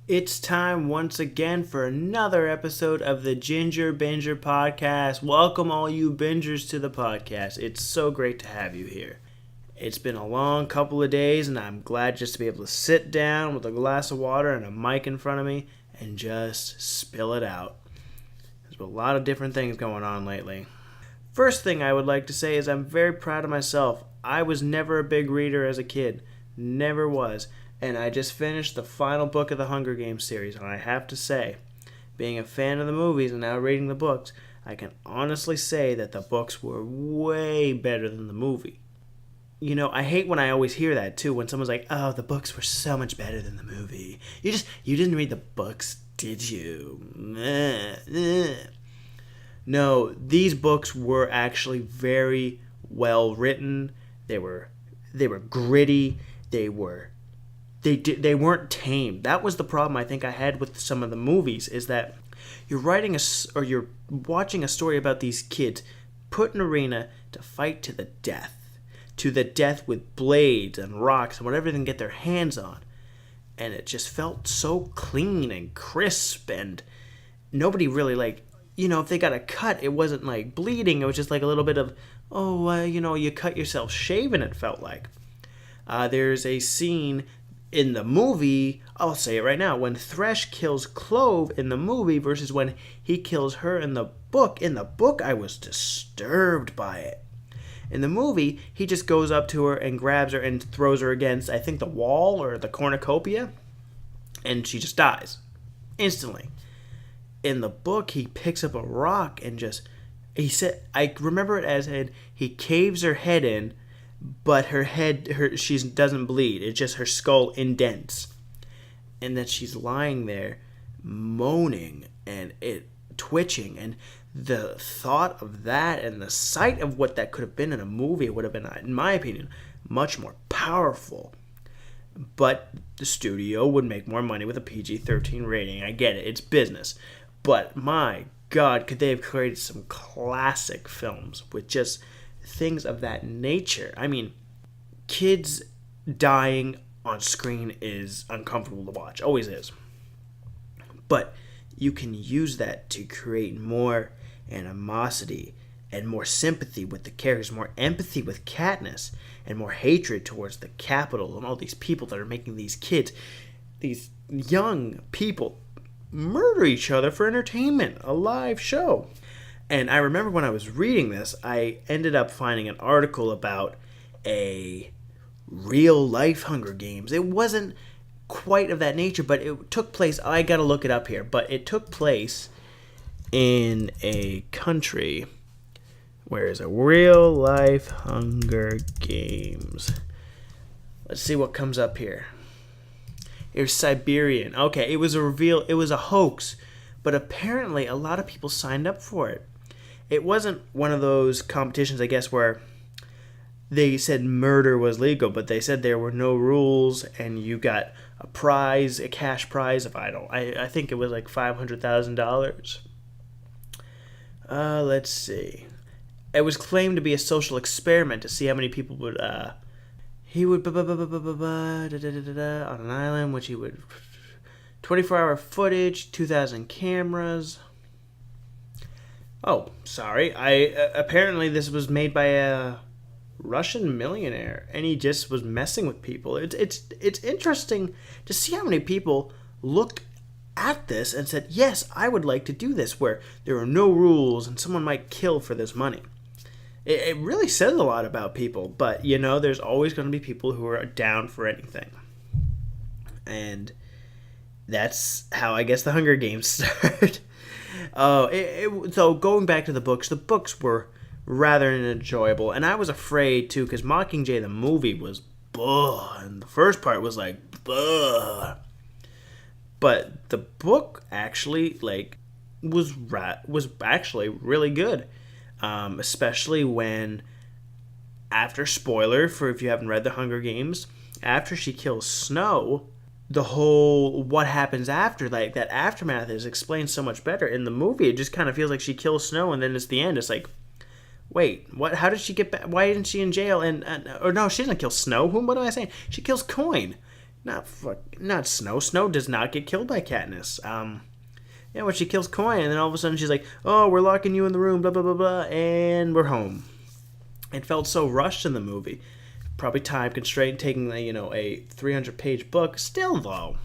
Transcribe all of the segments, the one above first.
It's time once again for another episode of the TheGingerBinger Podcast. Welcome all you bingers to the podcast. It's so great to have you here. It's been a long couple of days and I'm glad just to be able to sit down with a glass of water and a mic in front of me and just spill it out. There's been a lot of different things going on lately. First thing I would like to say is I'm very proud of myself. I was never a big reader as a kid. Never was. And I just finished the final book of the Hunger Games series, and I have to say, being a fan of the movies and now reading the books, I can honestly say that the books were way better than the movie. You know, I hate when I always hear that, too, when someone's like, oh, the books were so much better than the movie. You didn't read the books, did you? No, these books were actually very well written. They were gritty. They weren't tame. That was the problem I think I had with some of the movies, is that you're watching a story about these kids put in an arena to fight to the death with blades and rocks and whatever they can get their hands on. And it just felt so clean and crisp, and nobody really if they got a cut, it wasn't like bleeding. It was just like a little bit of, you cut yourself shaving, it felt like. There's a scene in the movie, I'll say it right now, when Thresh kills Clove in the movie versus when he kills her in the book. In the book, I was disturbed by it. In the movie, he just goes up to her and grabs her and throws her against, I think, the wall or the cornucopia, and she just dies instantly. In the book, he picks up a rock and I remember it as he caves her head in, but she doesn't bleed. It's just her skull indents. And then she's lying there moaning and it twitching. And the thought of that and the sight of what that could have been in a movie would have been, in my opinion, much more powerful. But the studio would make more money with a PG-13 rating. I get it. It's business. But my God, could they have created some classic films with just things of that nature? I mean, kids dying on screen is uncomfortable to watch. Always is. But you can use that to create more animosity and more sympathy with the characters, more empathy with Katniss, and more hatred towards the Capitol and all these people that are making these kids, these young people, murder each other for entertainment, a live show. And I remember when I was reading this, I ended up finding an article about a real-life Hunger Games. It wasn't quite of that nature, but it took place, I gotta look it up here, but it took place in a country where is a real-life Hunger Games. Let's see what comes up here. It was Siberian. Okay, it was a hoax, but apparently a lot of people signed up for it. It wasn't one of those competitions, I guess, where they said murder was legal, but they said there were no rules and you got a prize, a cash prize of, I think it was like $500,000. Let's see. It was claimed to be a social experiment to see how many people would, he would on an island, which he would 24-hour footage, 2,000 cameras. Oh, sorry. Apparently this was made by a Russian millionaire, and he just was messing with people. It's interesting to see how many people looked at this and said, yes, I would like to do this, where there are no rules and someone might kill for this money. It really says a lot about people, but, there's always going to be people who are down for anything. And that's how I guess the Hunger Games start. So going back to the books were rather enjoyable, and I was afraid, too, because Mockingjay, the movie, was and the first part was like, but the book actually, was actually really good. Especially when, after spoiler for if you haven't read The Hunger Games, after she kills Snow, the whole what happens after, that aftermath is explained so much better. In the movie, it just kind of feels like she kills Snow, and then it's the end. It's like, wait, what? How did she get back? Why isn't she in jail? Or no, she doesn't kill Snow. What am I saying? She kills Coin. Not Snow. Snow does not get killed by Katniss. When she kills Coin, and then all of a sudden she's like, "Oh, we're locking you in the room, blah blah blah blah," and we're home. It felt so rushed in the movie. Probably time constraint, taking a 300-page book. Still though,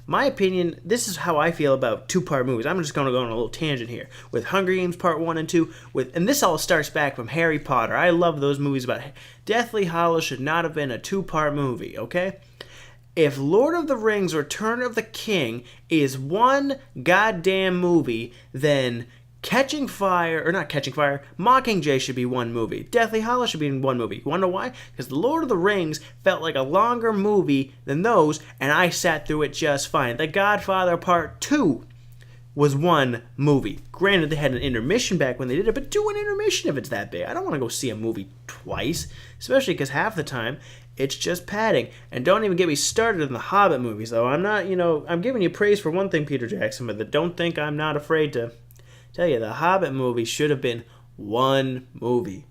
my opinion, this is how I feel about two-part movies. I'm just going to go on a little tangent here. With Hunger Games Part 1 and 2, and this all starts back from Harry Potter. I love those movies about Deathly Hallows should not have been a two-part movie, okay? If Lord of the Rings Return of the King is one goddamn movie, then Mockingjay should be one movie. Deathly Hallows should be in one movie. You want to know why? Because The Lord of the Rings felt like a longer movie than those, and I sat through it just fine. The Godfather Part 2 was one movie. Granted, they had an intermission back when they did it, but do an intermission if it's that big. I don't want to go see a movie twice, especially because half the time it's just padding. And don't even get me started in the Hobbit movies, though. I'm giving you praise for one thing, Peter Jackson, but don't think I'm not afraid to tell you, the Hobbit movie should have been one movie.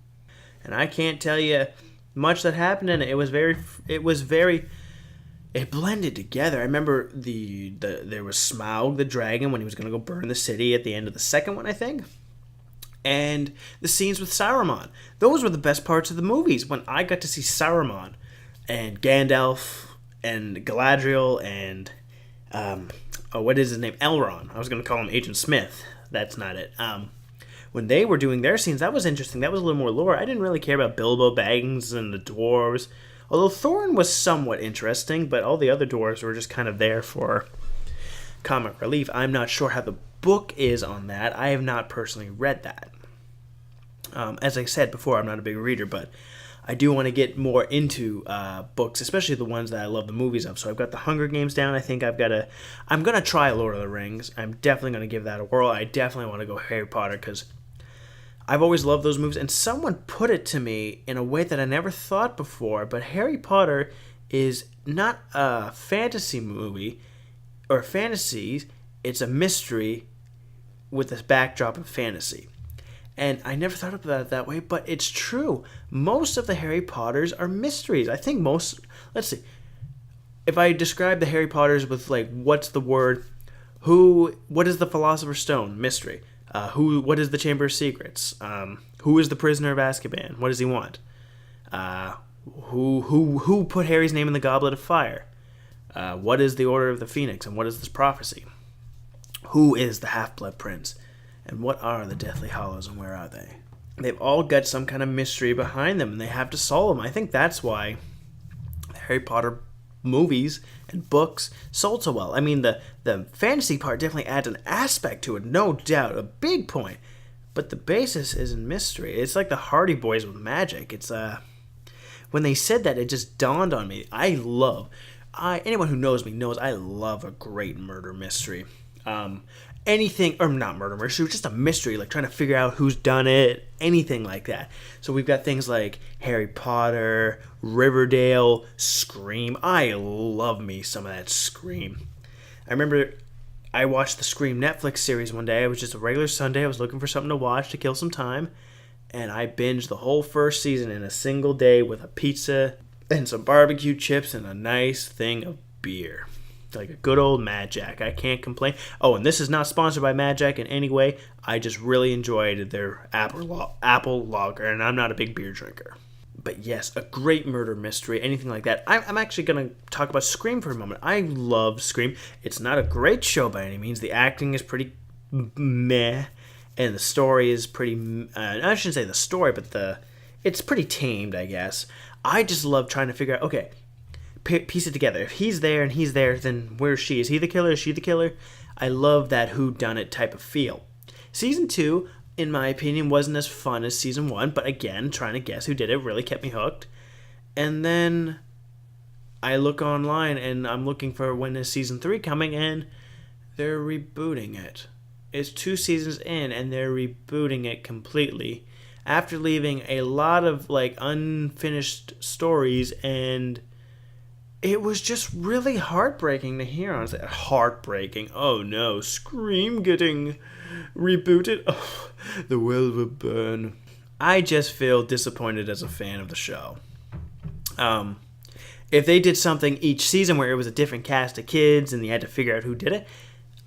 And I can't tell you much that happened in it. It blended together. I remember there was Smaug the dragon when he was going to go burn the city at the end of the second one, I think. And the scenes with Saruman. Those were the best parts of the movies, when I got to see Saruman and Gandalf and Galadriel and what is his name? Elrond. I was going to call him Agent Smith. That's not it. When they were doing their scenes, that was interesting. That was a little more lore. I didn't really care about Bilbo Baggins and the dwarves. Although Thorin was somewhat interesting, but all the other dwarves were just kind of there for comic relief. I'm not sure how the book is on that. I have not personally read that. As I said before, I'm not a big reader, but I do want to get more into books, especially the ones that I love the movies of. So I've got the Hunger Games down. I think I'm going to try Lord of the Rings. I'm definitely going to give that a whirl. I definitely want to go Harry Potter because I've always loved those movies. And someone put it to me in a way that I never thought before, but Harry Potter is not a fantasy movie or fantasies. It's a mystery with this backdrop of fantasy. And I never thought about it that way, but it's true. Most of the Harry Potters are mysteries. I think let's see. If I describe the Harry Potters with, what's the word? What is the Philosopher's Stone? Mystery. What is the Chamber of Secrets? Who is the Prisoner of Azkaban? What does he want? Who put Harry's name in the Goblet of Fire? What is the Order of the Phoenix, and what is this prophecy? Who is the Half-Blood Prince? And what are the Deathly Hallows, and where are they? They've all got some kind of mystery behind them, and they have to solve them. I think that's why the Harry Potter movies and books sold so well. I mean, the fantasy part definitely adds an aspect to it, no doubt, a big point. But the basis is in mystery. It's like the Hardy Boys with magic. It's when they said that, it just dawned on me. Anyone who knows me knows I love a great murder mystery. Anything, or not murder mystery, just a mystery, like trying to figure out who's done it, anything like that. So we've got things like Harry Potter, Riverdale, Scream. I love me some of that Scream. I remember I watched the Scream Netflix series one day. It was just a regular Sunday. I was looking for something to watch to kill some time, and I binged the whole first season in a single day with a pizza and some barbecue chips and a nice thing of beer. Like a good old Mad Jack. I can't complain. Oh, and this is not sponsored by Mad Jack in any way. I just really enjoyed their apple lager, and I'm not a big beer drinker. But yes, a great murder mystery, anything like that. I'm actually going to talk about Scream for a moment. I love Scream. It's not a great show by any means. The acting is pretty meh, and the story is pretty... I shouldn't say the story, but it's pretty tamed, I guess. I just love trying to figure out, okay, piece it together. If he's there and he's there, then where's she? Is he the killer? Is she the killer? I love that whodunit type of feel. Season 2, in my opinion, wasn't as fun as Season 1, but again, trying to guess who did it really kept me hooked. And then I look online and I'm looking for when is Season 3 coming, and they're rebooting it. It's 2 seasons in and they're rebooting it completely after leaving a lot of unfinished stories, and it was just really heartbreaking to hear. Honestly, heartbreaking. Oh no, Scream getting rebooted. Oh, the world will burn. I just feel disappointed as a fan of the show. If they did something each season where it was a different cast of kids and you had to figure out who did it,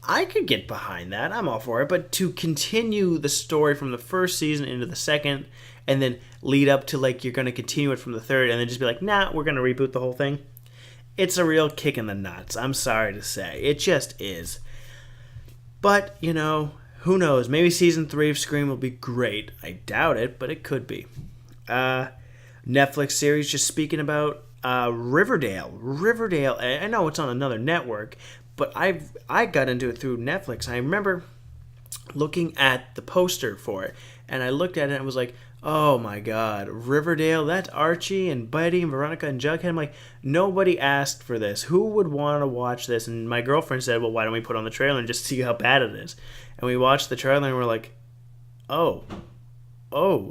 I could get behind that. I'm all for it. But to continue the story from the first season into the second and then lead up to like you're going to continue it from the third and then just be like, nah, we're going to reboot the whole thing. It's a real kick in the nuts. I'm sorry to say. It just is. But, you know, who knows? Maybe season 3 of Scream will be great. I doubt it, but it could be. Netflix series just speaking about Riverdale. Riverdale, I know it's on another network, but I got into it through Netflix. I remember looking at the poster for it, and I looked at it and was like, oh my god, Riverdale, that's Archie and Betty and Veronica and Jughead. I'm like, nobody asked for this. Who would want to watch this? And my girlfriend said, well, why don't we put on the trailer and just see how bad it is? And we watched the trailer and we're like, oh,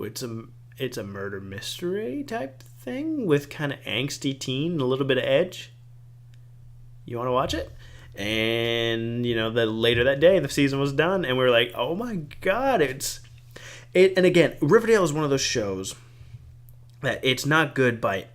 it's a murder mystery type thing with kind of angsty teen and a little bit of edge. You want to watch it? And, you know, later that day, the season was done, and we were like, oh my god, and again, Riverdale is one of those shows that it's not a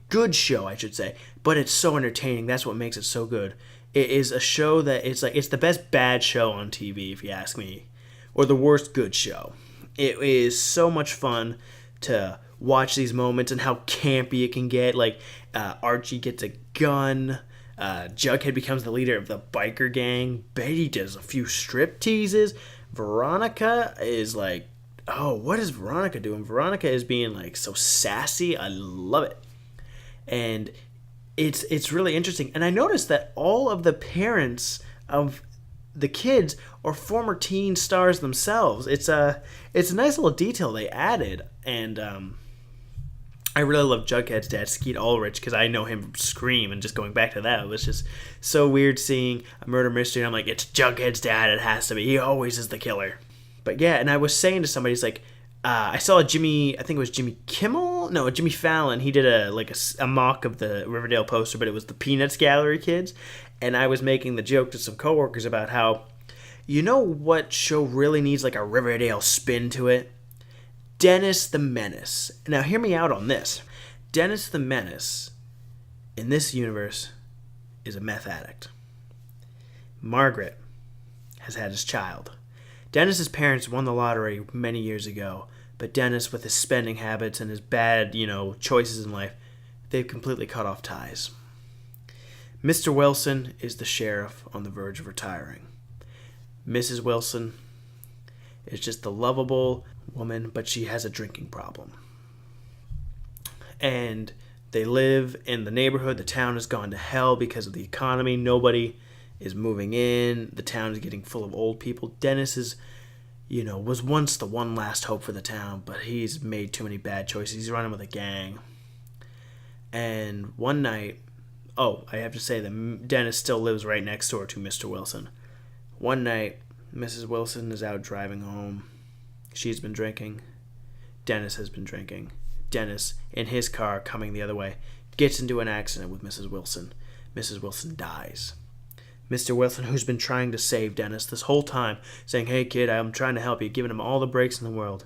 good show, I should say, but it's so entertaining. That's what makes it so good. It is a show that it's the best bad show on TV, if you ask me, or the worst good show. It is so much fun to watch these moments and how campy it can get. Like, Archie gets a gun. Jughead becomes the leader of the biker gang. Betty does a few strip teases. Veronica is like, oh, what is Veronica doing? Veronica is being like so sassy. I love it. And it's really interesting. And I noticed that all of the parents of the kids are former teen stars themselves. It's a nice little detail they added. And I really love Jughead's dad, Skeet Ulrich, because I know him from Scream, and just going back to that, it was just so weird seeing a murder mystery, and I'm like, it's Jughead's dad, it has to be. He always is the killer. But yeah, and I was saying to somebody, it's like, I saw Jimmy Fallon, he did a mock of the Riverdale poster, but it was the Peanuts Gallery kids, and I was making the joke to some coworkers about how, you know what show really needs like a Riverdale spin to it? Dennis the Menace. Now, hear me out on this. Dennis the Menace, in this universe, is a meth addict. Margaret has had his child. Dennis's parents won the lottery many years ago, but Dennis, with his spending habits and his bad, choices in life, they've completely cut off ties. Mr. Wilson is the sheriff on the verge of retiring. Mrs. Wilson is just the lovable woman, but she has a drinking problem. And they live in the neighborhood. The town has gone to hell because of the economy. Nobody is moving in. The town is getting full of old people. Dennis was once the one last hope for the town, but he's made too many bad choices. He's running with a gang. And one night, I have to say that Dennis still lives right next door to Mr. Wilson. One night, Mrs. Wilson is out driving home. She's been drinking. Dennis has been drinking. Dennis, in his car coming the other way, gets into an accident with Mrs. Wilson. Mrs. Wilson dies. Mr. Wilson, who's been trying to save Dennis this whole time, saying, hey kid, I'm trying to help you, giving him all the breaks in the world,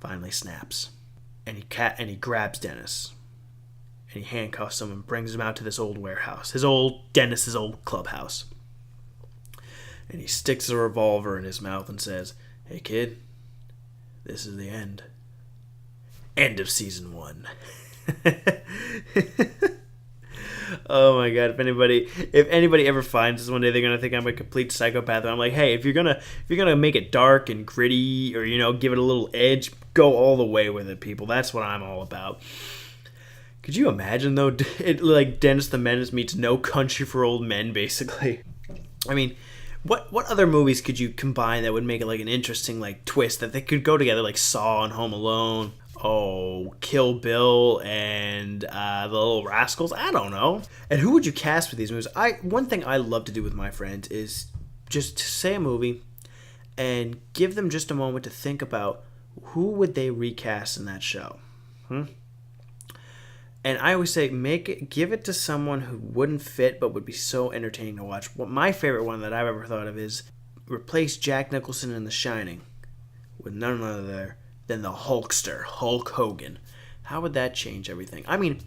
finally snaps. And he grabs Dennis. And he handcuffs him and brings him out to this old warehouse. Dennis's old clubhouse. And he sticks a revolver in his mouth and says, hey kid, this is the end. End of season 1. Oh my god! If anybody ever finds this one day, they're gonna think I'm a complete psychopath. And I'm like, hey, if you're gonna make it dark and gritty, or give it a little edge, go all the way with it, people. That's what I'm all about. Could you imagine though? Like Dennis the Menace meets No Country for Old Men, basically. I mean, what other movies could you combine that would make it like an interesting like twist that they could go together, like Saw and Home Alone? Oh, Kill Bill and The Little Rascals? I don't know. And who would you cast for these movies? One thing I love to do with my friends is just to say a movie and give them just a moment to think about who would they recast in that show. And I always say, give it to someone who wouldn't fit but would be so entertaining to watch. My favorite one that I've ever thought of is replace Jack Nicholson in The Shining with none other than the Hulkster, Hulk Hogan. How would that change everything? I mean,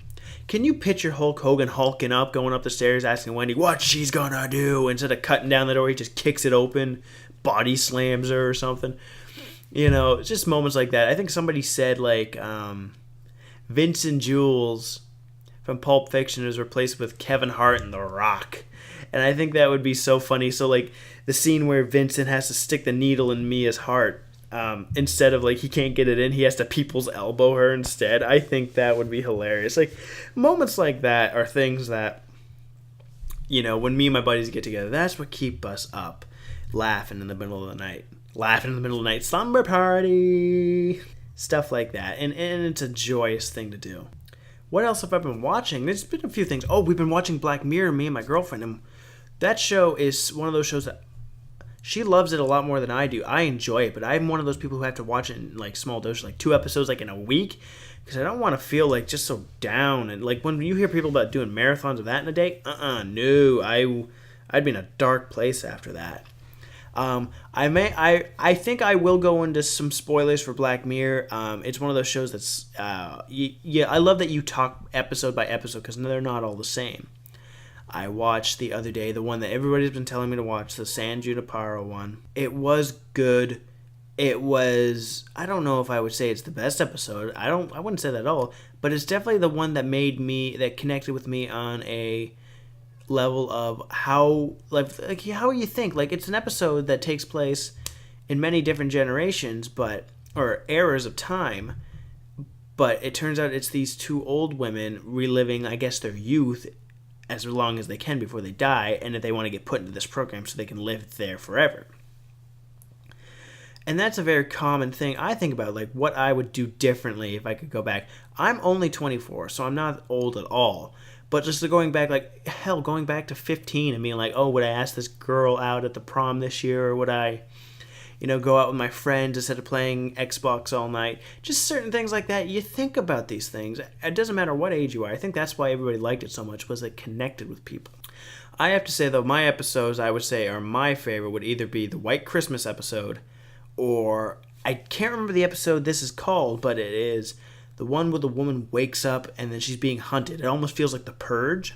Can you picture Hulk Hogan hulking up, going up the stairs, asking Wendy what she's gonna do? Instead of cutting down the door, he just kicks it open, body slams her or something. It's just moments like that. I think somebody said, like, Vincent Jules from Pulp Fiction is replaced with Kevin Hart and The Rock. And I think that would be so funny. So, like, the scene where Vincent has to stick the needle in Mia's heart, instead of, like, he can't get it in, he has to people's elbow her instead. I think that would be hilarious. Like, moments like that are things that, when me and my buddies get together, that's what keep us up, laughing in the middle of the night. Slumber party. Stuff like that. And it's a joyous thing to do. What else have I been watching? There's been a few things. Oh, we've been watching Black Mirror, me and my girlfriend. And that show is one of those shows that she loves it a lot more than I do. I enjoy it, but I'm one of those people who have to watch it in, like, small doses, like 2 episodes, like, in a week, because I don't want to feel, like, just so down. And, like, when you hear people about doing marathons of that in a day, no, I'd be in a dark place after that. I think I will go into some spoilers for Black Mirror. It's one of those shows that's, I love that you talk episode by episode, because they're not all the same. I watched the other day the one that everybody's been telling me to watch, the San Junipero one. It was good. It was, I don't know if I would say it's the best episode. I wouldn't say that at all, but it's definitely the one that connected with me on a level of how you think. Like, it's an episode that takes place in many different generations, or eras of time, but it turns out it's these 2 old women reliving, I guess, their youth as long as they can before they die, and that they want to get put into this program so they can live there forever. And that's a very common thing I think about, like, what I would do differently if I could go back. I'm only 24, so I'm not old at all. But just going back to 15 and being like, oh, would I ask this girl out at the prom this year? Or would I, go out with my friends instead of playing Xbox all night? Just certain things like that. You think about these things. It doesn't matter what age you are. I think that's why everybody liked it so much, was it connected with people. I have to say, though, my episodes, I would say, are my favorite, would either be the White Christmas episode, or I can't remember the episode this is called, but it is the one where the woman wakes up and then she's being hunted. It almost feels like The Purge.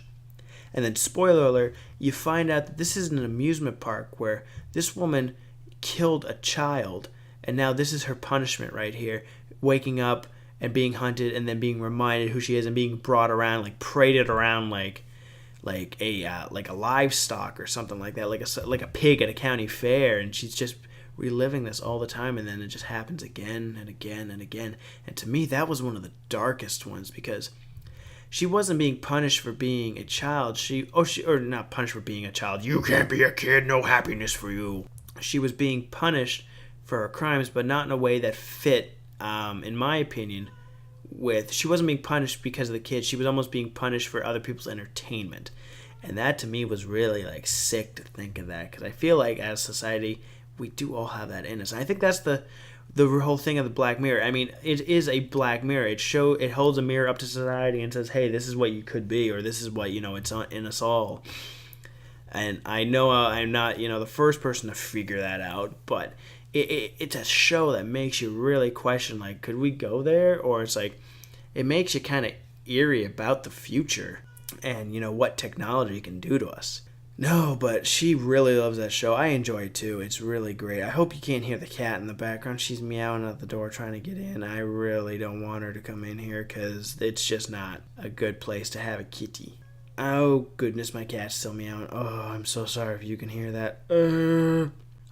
And then, spoiler alert, you find out that this is an amusement park where this woman killed a child, and now this is her punishment right here, waking up and being hunted and then being reminded who she is and being brought around, like paraded around like a livestock or something like that, like a pig at a county fair, and she's just reliving this all the time, and then it just happens again and again and again. And to me, that was one of the darkest ones, because she wasn't being punished for being a child. Or not punished for being a child. You can't be a kid, no happiness for you. She was being punished for her crimes, but not in a way that fit, in my opinion, she wasn't being punished because of the kid. She was almost being punished for other people's entertainment. And that to me was really, like, sick to think of that, because I feel like as society, we do all have that in us. And I think that's the whole thing of the Black Mirror. I mean, it is a Black Mirror. It holds a mirror up to society and says, hey, this is what you could be, or this is what, it's in us all. And I know I'm not, the first person to figure that out, but it's a show that makes you really question, like, could we go there? Or it's like, it makes you kind of eerie about the future and, what technology can do to us. No, but she really loves that show. I enjoy it too. It's really great. I hope you can't hear the cat in the background. She's meowing at the door trying to get in. I really don't want her to come in here because it's just not a good place to have a kitty. Oh, goodness, my cat's still meowing. Oh, I'm so sorry if you can hear that.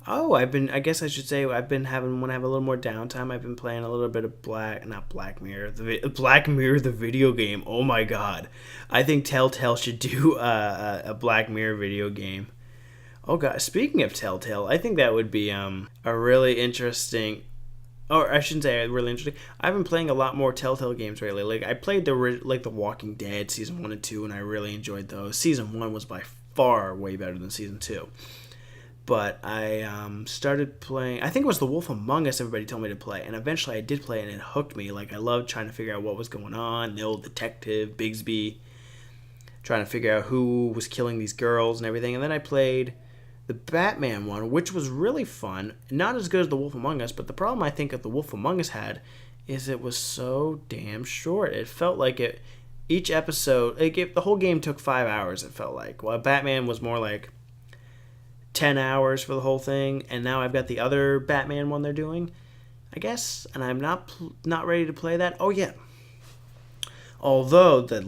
I guess I should say, when I have a little more downtime, I've been playing a little bit of Black Mirror, the video game. Oh my god. I think Telltale should do a Black Mirror video game. Oh god, speaking of Telltale, I think that would be a really interesting, or I shouldn't say really interesting. I've been playing a lot more Telltale games lately. Like, I played The Walking Dead season 1 and 2, and I really enjoyed those. Season 1 was by far way better than season 2. But I started playing, I think it was The Wolf Among Us everybody told me to play, and eventually I did play it, and it hooked me. Like, I loved trying to figure out what was going on, the old detective, Bigsby, trying to figure out who was killing these girls and everything. And then I played the Batman one, which was really fun. Not as good as The Wolf Among Us, but the problem I think that The Wolf Among Us had is it was so damn short. It felt like each episode, the whole game took 5 hours, it felt like. Well, Batman was more like 10 hours for the whole thing, and now I've got the other Batman one they're doing, I guess, and I'm not ready to play that. Oh, yeah. Although the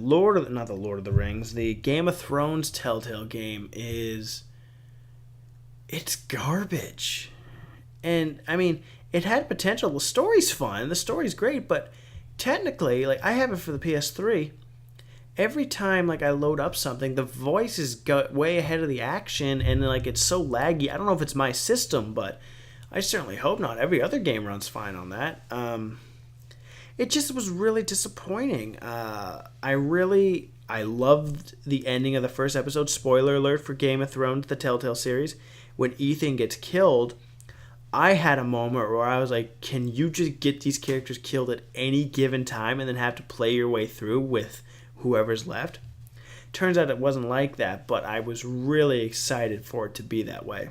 Game of Thrones Telltale game it's garbage. And, I mean, it had potential. The story's fun. The story's great, but technically, like, I have it for the PS3. Every time, like, I load up something, the voices go way ahead of the action, and, like, it's so laggy. I don't know if it's my system, but I certainly hope not. Every other game runs fine on that. It just was really disappointing. I loved the ending of the first episode. Spoiler alert for Game of Thrones, the Telltale series. When Ethan gets killed, I had a moment where I was like, can you just get these characters killed at any given time and then have to play your way through with whoever's left? Turns out it wasn't like that, but I was really excited for it to be that way.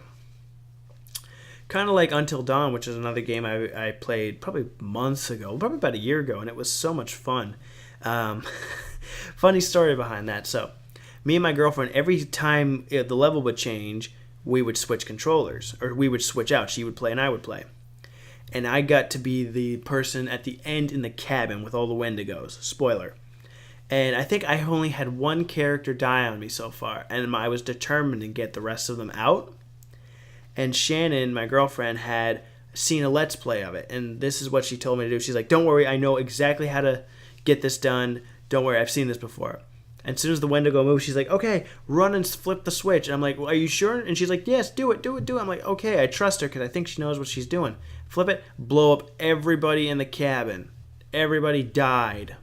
Kind of like Until Dawn, which is another game I played probably months ago, probably about a year ago, and it was so much fun. Funny story behind that. So, me and my girlfriend, every time the level would change, we would switch controllers, or we would switch out. She would play and I would play. And I got to be the person at the end in the cabin with all the Wendigos. Spoiler. And I think I only had one character die on me so far, and I was determined to get the rest of them out. And Shannon, my girlfriend, had seen a Let's Play of it. And this is what she told me to do. She's like, don't worry, I know exactly how to get this done. Don't worry, I've seen this before. And as soon as the Wendigo moves, she's like, okay, run and flip the switch. And I'm like, well, are you sure? And she's like, yes, do it. I'm like, okay, I trust her because I think she knows what she's doing. Flip it, blow up everybody in the cabin. Everybody died.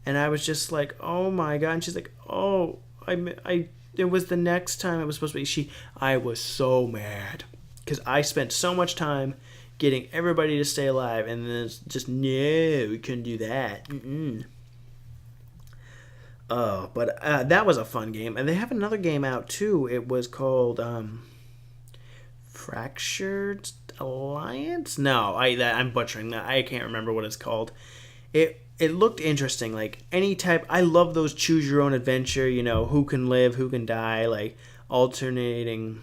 And I was just like, oh my God. And she's like, oh, it was the next time it was supposed to be. I was so mad because I spent so much time getting everybody to stay alive, and then it's just, no, we couldn't do that. But that was a fun game, and they have another game out too. It was called Fractured Alliance. No, I'm butchering that. I can't remember what it's called. It looked interesting, like any type. I love those choose your own adventure, who can live, who can die, like alternating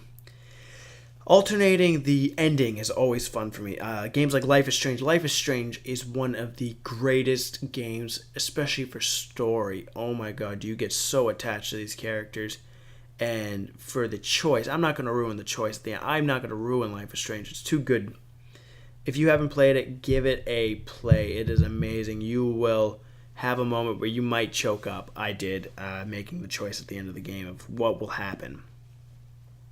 the ending is always fun for me. Games like Life is Strange. Life is Strange is one of the greatest games, especially for story. Oh my God, you get so attached to these characters. And for the choice, I'm not going to ruin the choice at the end. I'm not going to ruin Life is Strange. It's too good. If you haven't played it, give it a play. It is amazing. You will have a moment where you might choke up. I did, making the choice at the end of the game of what will happen.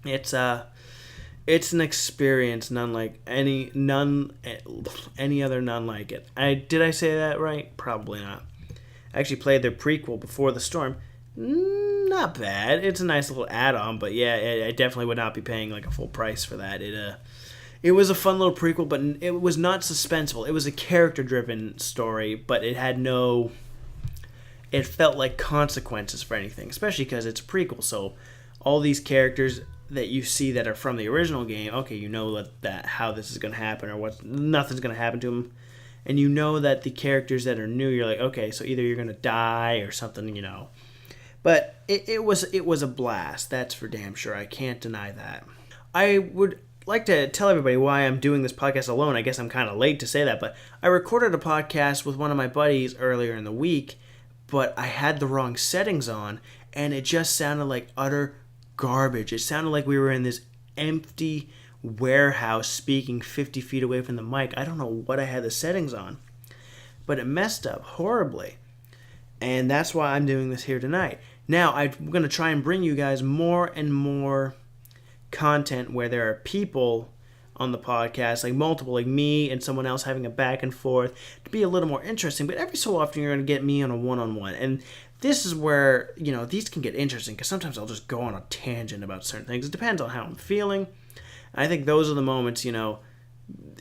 It's an experience none like any other none like it. Did I say that right? Probably not. I actually played their prequel, Before the Storm. Not bad. It's a nice little add-on, but yeah, I definitely would not be paying like a full price for that. It was a fun little prequel, but it was not suspenseful. It was a character-driven story, but it felt like consequences for anything, especially because it's a prequel. So all these characters that you see that are from the original game, okay, you know that how this is going to happen or nothing's going to happen to them. And you know that the characters that are new, you're like, okay, so either you're going to die or something, But it was a blast. That's for damn sure. I can't deny that. I would like to tell everybody why I'm doing this podcast alone. I guess I'm kind of late to say that, but I recorded a podcast with one of my buddies earlier in the week, but I had the wrong settings on, and it just sounded like utter garbage. It sounded like we were in this empty warehouse speaking 50 feet away from the mic. I don't know what I had the settings on, but it messed up horribly, and that's why I'm doing this here tonight. Now, I'm going to try and bring you guys more and more content where there are people on the podcast, like multiple, like me and someone else having a back and forth to be a little more interesting. But every so often you're going to get me on a one-on-one, and this is where these can get interesting because sometimes I'll just go on a tangent about certain things. It depends on how I'm feeling. I think those are the moments. These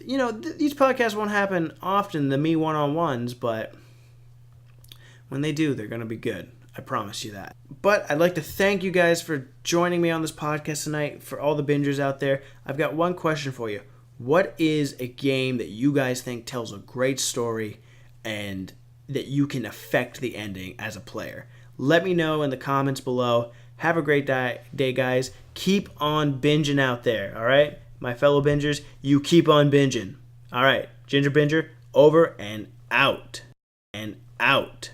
podcasts won't happen often, the me one-on-ones, but when they do, they're going to be good. I promise you that. But I'd like to thank you guys for joining me on this podcast tonight. For all the bingers out there, I've got one question for you. What is a game that you guys think tells a great story and that you can affect the ending as a player. Let me know in the comments below. Have a great day, guys. Keep on binging out there, all right? My fellow bingers, you keep on binging. All right, Ginger Binger, over and out. And out.